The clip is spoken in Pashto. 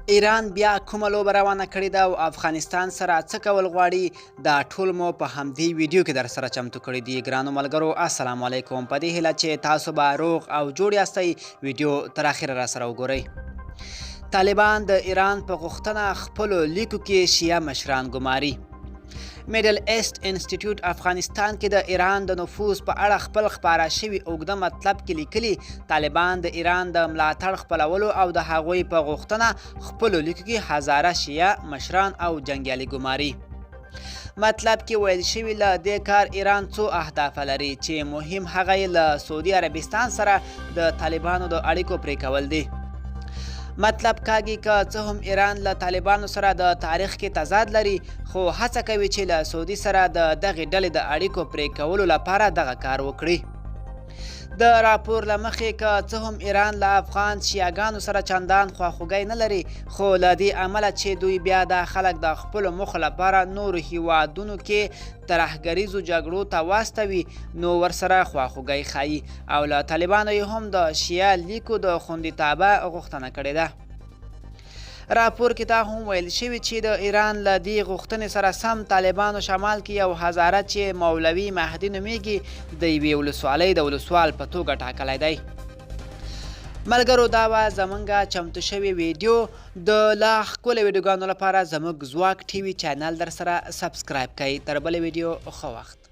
ایران بیا کومه لوبه روانه کړې ده او افغانستان سره څه کول غواړي دا ټول مو په همدې ویډیو کې در سره چمتو کړي دي. ګرانو ملګرو السلام علیکم، په دې هیله چې تاسو به روغ او جوړ یاستئ. ویډیو تر اخره را سره وګورئ. طالبان د ایران په غوښتنه خپلو لیکو کې شیعه مشران ګماري. میډل ایسټ انسټیټیوټ افغانستان کې د ایران د نفوذ په اړه خپل خپاره شوي اوږده مطلب کې لیکلي طالبان د ایران د ملاتړ خپلولو او د هغوی په غوښتنه خپلو لیکو کې هزاره شیعه مشران او جنګیالي ګماري. مطلب کې ویل شوي له دې کار ایران څو اهداف لري چې مهم هغه یې له سعودي عربستان سره د طالبانو د اړیکو پرې کول دي. مطلب کاږي که څه هم ایران له طالبانو سره د تاریخ کې تضاد لري، خو هڅه کوي چې له سعودي سره د دغې ډلې د اړیکو پرې کولو لپاره دغه کار وکړي. د راپور له مخې که څه هم ایران له افغان شیعهګانو سره چندان خواخوږی نه لري، خو له دې امله چې دوی بیا دا خلک د خپلو موخو لپاره نورو هیوادونو کې ترهګریزو جګړو ته واستوي، نو ورسره خواخوږی ښایي او له طالبانو یې هم د شیعه لیکو د خوندیتابه غوښتنه کړې ده. راپور کې دا هم ویل شوي چې د ایران له دې غوښتنې سره سم طالبانو شمال کې یو هزاره چې مولوي مهدي نومیږي د یوې ولسوالۍ د ولسوال په توګه ټاکلی دی. ملګرو دا وه زموږ چمتو شوې ویډیو. د لا ښکلو ویډیوګانو لپاره زموږ ځواک ټي وي چینل در سره سبسکرایب کړئ. تر بلې ویډیو ښه وخت.